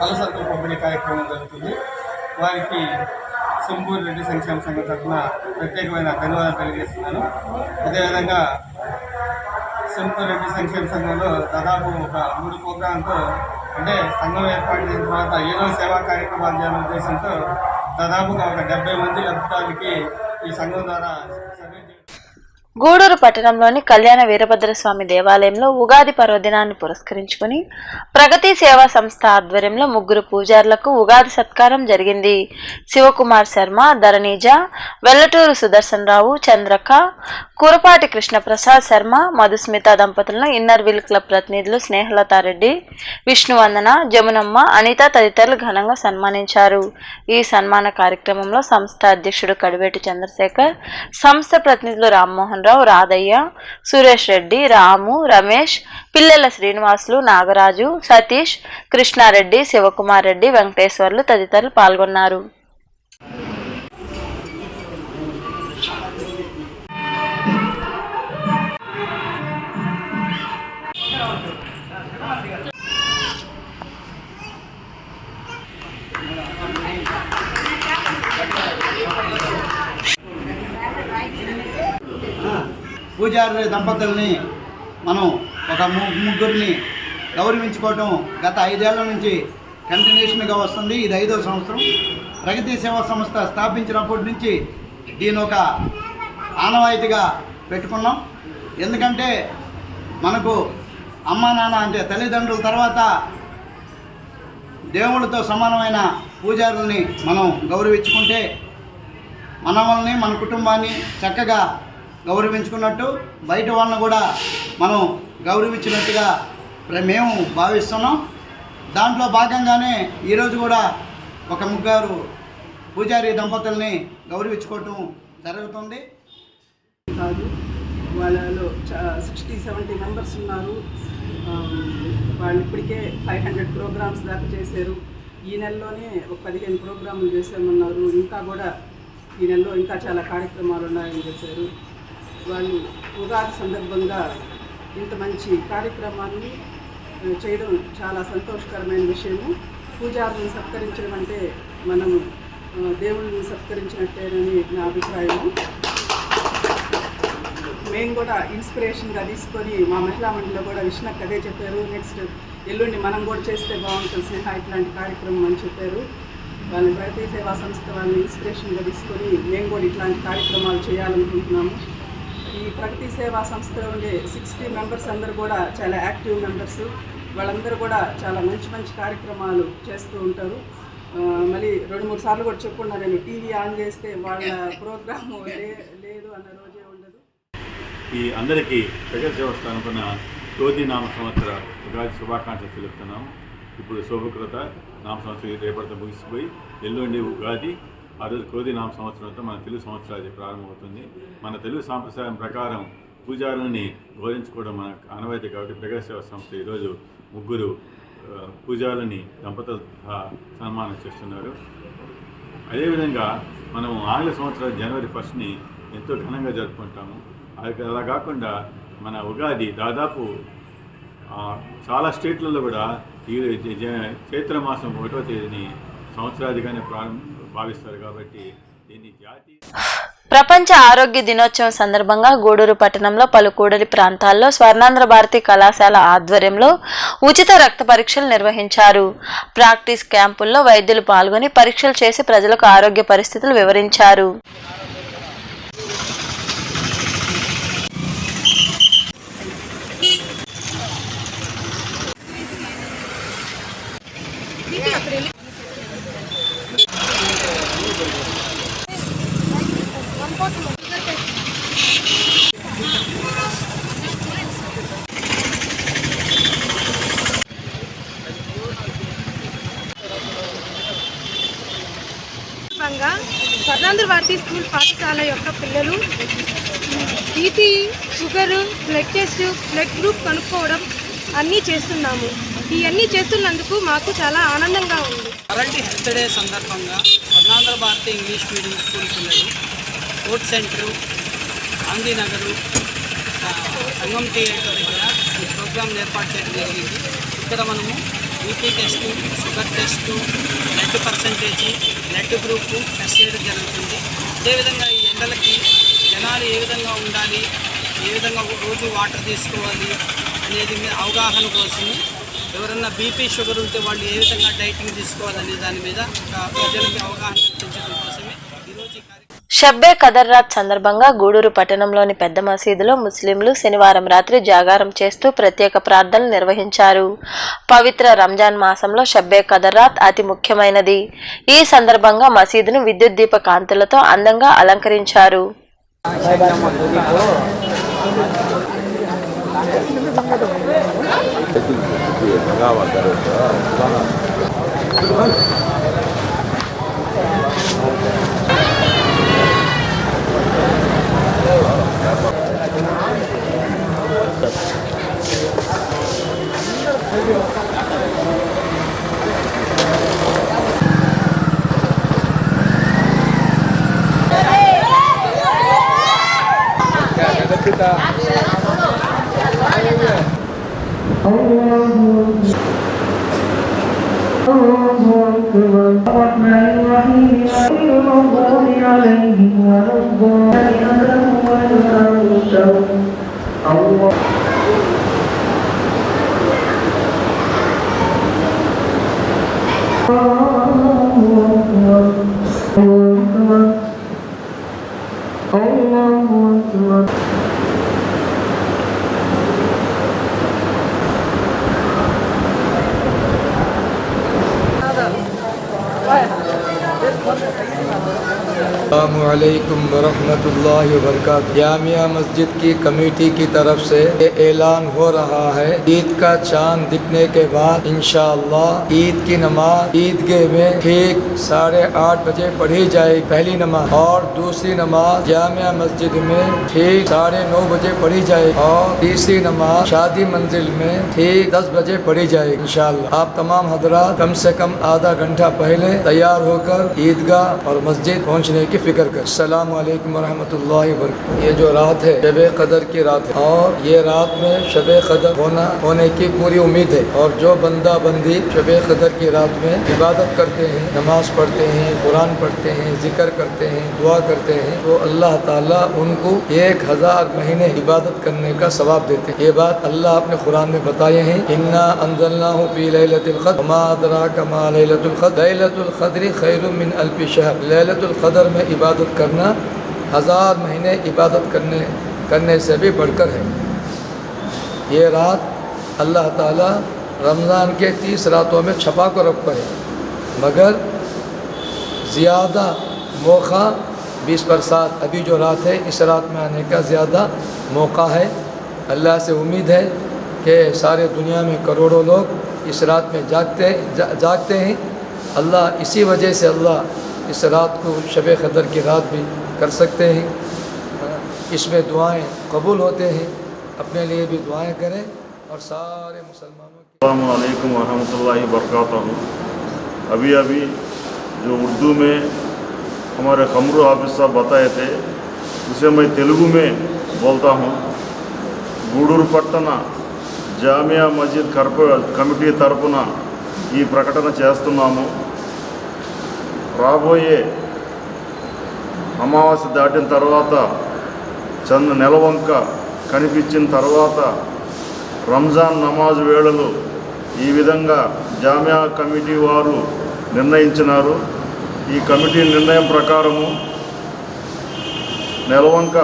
పలసరుకుల పంపిణీ కార్యక్రమం జరుగుతుంది. వారికి సింహపురి రెడ్డి సంక్షేమ సంఘం తరఫున ప్రత్యేకమైన ధన్యవాదాలు తెలియజేస్తున్నాను. అదేవిధంగా సింహపురి రెడ్డి సంక్షేమ సంఘంలో దాదాపు ఒక 3 ప్రోగ్రాంతో అంటే సంఘం ఏర్పాటు చేసిన తర్వాత ఏదో సేవా కార్యక్రమాలు చేయాలనే ఉద్దేశంతో దాదాపుగా ఒక 70 మంది లబ్ధిదారులకి ఈ సంఘం ద్వారా సర్వే చేయడం. గూడూరు పట్టణంలోని కళ్యాణ వీరభద్రస్వామి దేవాలయంలో ఉగాది పర్వదినాన్ని పురస్కరించుకుని ప్రగతి సేవా సంస్థ ఆధ్వర్యంలో 3 పూజారులకు ఉగాది సత్కారం జరిగింది. శివకుమార్ శర్మ, ధరణీజ, వెల్లటూరు సుదర్శన్ రావు, చంద్రక, కురపాటి కృష్ణప్రసాద్ శర్మ, మధుస్మిత దంపతులను ఇన్నర్ వీల్ క్లబ్ ప్రతినిధులు స్నేహలతారెడ్డి, విష్ణువందన, జమునమ్మ, అనిత తదితరులు ఘనంగా సన్మానించారు. ఈ సన్మాన కార్యక్రమంలో సంస్థ అధ్యక్షుడు కడివేటి చంద్రశేఖర్, సంస్థ ప్రతినిధులు రామ్మోహన్ రావు, రాధయ్య, సురేష్ రెడ్డి, రాము, రమేష్, పిల్లల శ్రీనివాసులు, నాగరాజు, సతీష్, కృష్ణారెడ్డి, శివకుమార్ రెడ్డి, వెంకటేశ్వర్లు తదితరులు పాల్గొన్నారు. పూజారి దంపతుల్ని మనం ఒక ముగ్గురిని గౌరవించుకోవటం గత 5 ఏళ్ల నుంచి కంటిన్యూషన్గా వస్తుంది. ఇది 5వ సంవత్సరం. ప్రగతి సేవా సంస్థ స్థాపించినప్పటి నుంచి దీని ఒక ఆనవాయితీగా పెట్టుకున్నాం. ఎందుకంటే మనకు అమ్మా నాన్న అంటే తల్లిదండ్రుల తర్వాత దేవుళ్ళతో సమానమైన పూజారుల్ని మనం గౌరవించుకుంటే మనల్ని మన కుటుంబాన్ని చక్కగా గౌరవించుకున్నట్టు బయట వాళ్ళని కూడా మనం గౌరవించినట్టుగా మేము భావిస్తున్నాం. దాంట్లో భాగంగానే ఈరోజు కూడా ఒక 3 పూజారి దంపతుల్ని గౌరవించుకోవటం జరుగుతుంది. వాళ్ళలో 60-70 మెంబర్స్ ఉన్నారు. వాళ్ళు ఇప్పటికే 500 ప్రోగ్రామ్స్ దాకా చేశారు. ఈ నెలలోనే ఒక 15 ప్రోగ్రాములు చేసామన్నారు. ఇంకా కూడా ఈ నెలలో ఇంకా చాలా కార్యక్రమాలు ఉన్నాయని చెప్పారు. వాళ్ళు ఉగాది సందర్భంగా ఇంత మంచి కార్యక్రమాన్ని చేయడం చాలా సంతోషకరమైన విషయము. పూజారులను సత్కరించడం అంటే మనం దేవుళ్ళని సత్కరించినట్టేనని నా అభిప్రాయము. మేము కూడా ఇన్స్పిరేషన్గా తీసుకొని మా మహిళా మండలిలో కూడా విష్ణుకి అదే చెప్పారు. నెక్స్ట్ ఎల్లుండి మనం కూడా చేస్తే బాగుంటుంది స్నేహ ఇట్లాంటి కార్యక్రమం అని చెప్పారు. వాళ్ళని ప్రగతి సేవా సంస్థ వాళ్ళని ఇన్స్పిరేషన్గా తీసుకొని మేము కూడా ఇట్లాంటి కార్యక్రమాలు చేయాలనుకుంటున్నాము. ఈ ప్రగతి సేవా సంస్థలో ఉండే 60 మెంబర్స్ అందరూ కూడా చాలా యాక్టివ్ మెంబర్స్. వాళ్ళందరూ కూడా చాలా మంచి మంచి కార్యక్రమాలు చేస్తూ ఉంటారు. మళ్ళీ 2-3 సార్లు కూడా చెప్పుకున్నా నేను, టీవీ ఆన్ చేస్తే వాళ్ళ ప్రోగ్రాము లేదు అన్న రోజే ఉండదు. ఈ అందరికీ ప్రగతి సేవా స్థానం క్రోధి నామ సంవత్సర ఉగాది శుభాకాంక్షలు తెలుపుతున్నాము. ఇప్పుడు శోభకృత నామ సంవత్సరం రేపటితో ముగిసిపోయి ఎల్లుండి ఉగాది. ఆ రోజు క్రోధి నామ సంవత్సరంతో మన తెలుగు సంవత్సరాది ప్రారంభమవుతుంది. మన తెలుగు సాంప్రదాయం ప్రకారం పూజారులని గౌరవించుకోవడం మన ఆనవాయితీ కాబట్టి ప్రగతి సేవా సంస్థ ఈరోజు 3 పూజారులని దంపతులు సన్మానం చేస్తున్నారు. అదేవిధంగా మనం ఆంగ్ల సంవత్సరం జనవరి 1ని ఎంతో ఘనంగా జరుపుకుంటాము. అలా కాకుండా మన ఉగాది దాదాపు చాలా స్టేట్లలో కూడా ఈ చైత్రమాసం 1వ తేదీని సంవత్సరాదిగానే భావిస్తారు. కాబట్టి దీన్ని జాతీయ ప్రపంచ ఆరోగ్య దినోత్సవం సందర్భంగా గూడూరు పట్టణంలో పలు కూడలి ప్రాంతాల్లో స్వర్ణాంధ్ర భారతి కళాశాల ఆధ్వర్యంలో ఉచిత రక్త పరీక్షలు నిర్వహించారు. ప్రాక్టీస్ క్యాంపుల్లో వైద్యులు పాల్గొని పరీక్షలు చేసి ప్రజలకు ఆరోగ్య పరిస్థితులు వివరించారు. స్వర్ణాంధ్ర భారతి స్కూల్ పాఠశాల యొక్క పిల్లలు BP, sugar, blood test, blood group కనుక్కోవడం అన్నీ చేస్తున్నాము. ఇవన్నీ చేస్తున్నందుకు మాకు చాలా ఆనందంగా ఉంది. వరల్డ్ హెల్త్ డే సందర్భంగా Swarnandhra Bharati English medium school పిల్లలు sports centre, Gandhinagar, Sangam theatre దగ్గర ఈ ప్రోగ్రాం ఏర్పాటు చేయడం జరిగింది. ఇక్కడ మనము BP test, sugar test, blood percentage, blood group test చేయడం జరుగుతుంది. అదేవిధంగా ఈ ఎండలకి జనాలు ఏ విధంగా ఉండాలి, ఏ విధంగా రోజు వాటర్ తీసుకోవాలి అనేది మీద అవగాహన కోసము, ఎవరన్నా బీపీ షుగర్ ఉంటే వాళ్ళు ఏ విధంగా డైటింగ్ తీసుకోవాలనే దాని మీద ప్రజలకి అవగాహన కల్పించడం కోసమే ఈరోజు షబ్బే ఖదర్ రాత్ సందర్భంగా గూడూరు పట్టణంలోని పెద్ద మసీదులో ముస్లింలు శనివారం రాత్రి జాగారం చేస్తూ ప్రత్యేక ప్రార్థనలు నిర్వహించారు. పవిత్ర రంజాన్ మాసంలో షబ్బే ఖదర్ రాత్ అతి ముఖ్యమైనది. ఈ సందర్భంగా మసీదును విద్యుత్ దీప కాంతులతో అందంగా అలంకరించారు. अस्सलामुअलैकुम वरहमतुल्लाहि वबरकातुहू। जामिया मस्जिद की कमेटी की तरफ से ये ऐलान हो रहा है, ईद का चांद दिखने के बाद इंशाअल्लाह ईद की नमाज ईदगाह में ठीक 8:30 बजे पढ़ी जाएगी पहली नमाज, और दूसरी नमाज जामिया मस्जिद में ठीक 9:30 बजे पढ़ी जाएगी, और तीसरी नमाज शादी मंजिल में ठीक 10 बजे पढ़ी जाएगी इंशाअल्लाह। आप तमाम हजरात कम से कम आधा घंटा पहले तैयार होकर ईदगाह और मस्जिद पहुँचने की फिक्र कर। अस्सलाम वालेकुम वरहमतुल्लाहि वबरकातुहू। ये जो रात है शब कदर की रात है, और ये रात में शब कदर होने की पूरी उम्मीद है, और जो बंदा बंदी शब कदर की रात में इबादत करते हैं, नमाज पढ़ते हैं, कुरान पढ़ते हैं, जिक्र करते हैं, दुआ करते हैं, तो अल्लाह ताला उनको 1000 महीने इबादत करने का सवाब देते हैं। ये बात अल्लाह अपने कुरान में बताए हैं, इन्ना अंज़लनाहु फी लैलतिल क़द्र वमा अदराका मा लैलतुल क़द्र लैलतुल क़द्रि खैरुम मिन अल्फि शहर। लैलतुल क़द्र में इबादत करना 1000 महीने इबादत करने से भी बढ़कर है। ये रात अल्लाह ताला रमज़ान के 30 रातों में छपा कर रखा है, मगर ज़्यादा मौका 20% अभी जो रात है इस रात में आने का ज़्यादा मौका है। अल्लाह से उम्मीद है कि सारे दुनिया में करोड़ों लोग इस रात में जागते हैं। अल्लाह इसी वजह से अल्लाह इस रात को शब कदर की रात भी कर सकते हैं। इसमें दुआएं कबूल होते हैं, अपने लिए भी दुआएं करें और सारे मुसलमानों की। अस्सलामु अलैकुम वरहमतुल्लाहि वबरकातुहू। अभी जो उर्दू में हमारे खमरू हाफिज साहब बताए थे उसे मैं तेलुगु में बोलता हूँ। गूडूरू पट्टण जामिया मस्जिद कमिटी तरफुन ఈ ప్రకటన చేస్తున్నాము। రాబోయే అమావాస్య దాటిన తర్వాత నెలవంక కనిపించిన తర్వాత రంజాన్ నమాజ్ వేళలు ఈ విధంగా జామియా కమిటీ వారు నిర్ణయించినారు। ఈ కమిటీ నిర్ణయం ప్రకారము నెలవంక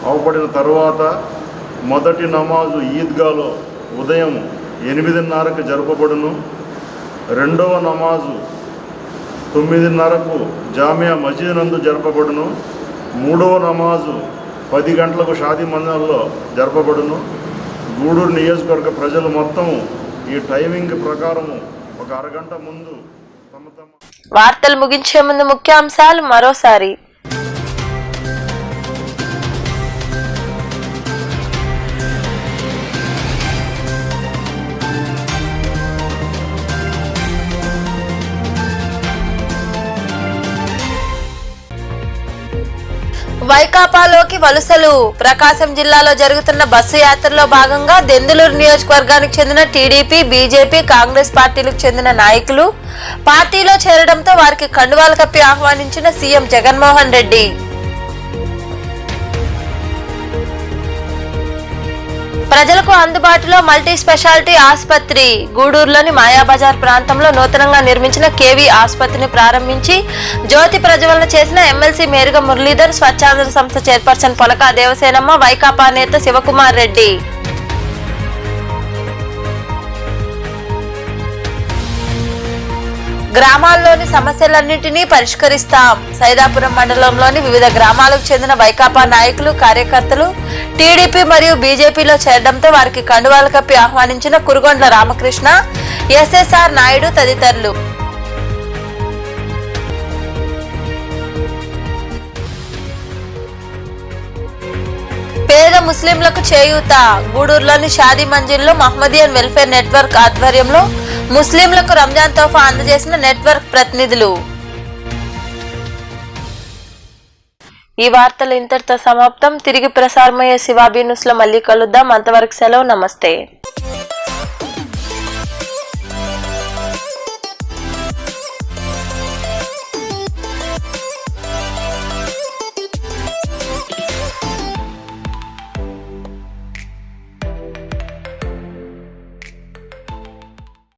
అవపడిన తర్వాత మొదటి నమాజు ఈద్గాలో ఉదయం 8:30కు జరపబడును। రెండవ నమాజు 9:30కు జామియా మస్జిద్ నందు జరపబడును। మూడవ నమాజు 10 గంటలకు షాదీ మందిరంలో జరపబడును। గూడూరు నియోజకవర్గ ప్రజలు మొత్తం ఈ టైమింగ్ ప్రకారం ఒక అరగంట ముందు తమ వార్తలు ముగించే ముందు ముఖ్యాంశాలు మరోసారి। వైకాపాలోకి వలసలు ప్రకాశం జిల్లాలో జరుగుతున్న బస్సు యాత్రలో భాగంగా దెందులూరు నియోజకవర్గానికి చెందిన టీడీపీ, బీజేపీ, కాంగ్రెస్ పార్టీలకు చెందిన నాయకులు పార్టీలో చేరడంతో వారికి కండువాలు కప్పి ఆహ్వానించిన సీఎం జగన్మోహన్ రెడ్డి। ప్రజలకు అందుబాటులో మల్టీ స్పెషాలిటీ ఆసుపత్రి గూడూరులోని మాయాబజార్ ప్రాంతంలో నూతనంగా నిర్మించిన కేవీ ఆసుపత్రిని ప్రారంభించి జ్యోతి ప్రజ్వలన చేసిన ఎమ్మెల్సీ మేరుగ మురళీధర్, స్వచ్ఛాంధ్ర సంస్థ చైర్పర్సన్ పొలకా దేవసేనమ్మ, వైకాపా నేత శివకుమార్ రెడ్డి. గ్రామాల్లోని సమస్యలన్నింటినీ పరిష్కరిస్తాం. సైదాపురం మండలంలోని వివిధ గ్రామాలకు చెందిన వైకాపా నాయకులు, కార్యకర్తలు టీడీపీ మరియు బీజేపీలో చేరడంతో వారికి కండువాలు కప్పి ఆహ్వానించిన కురుగొండ్ల రామకృష్ణ, ఎస్ఎస్ఆర్ నాయుడు తదితరులు. పేద ముస్లింలకు చేయూత గూడూరులోని షాదీ మంజిల్లో మహమ్మదియన్ వెల్ఫేర్ నెట్వర్క్ ఆధ్వర్యంలో ముస్లింలకు రంజాన్ తోఫా అందజేసిన నెట్వర్క్ ప్రతినిధులు. ఈ వార్తలు ఇంతటితో సమాప్తం. తిరిగి ప్రసారమయ్యే శివాబీ న్యూస్ లో మళ్ళీ కలుద్దాం. అంతవరకు సెలవు. నమస్తే.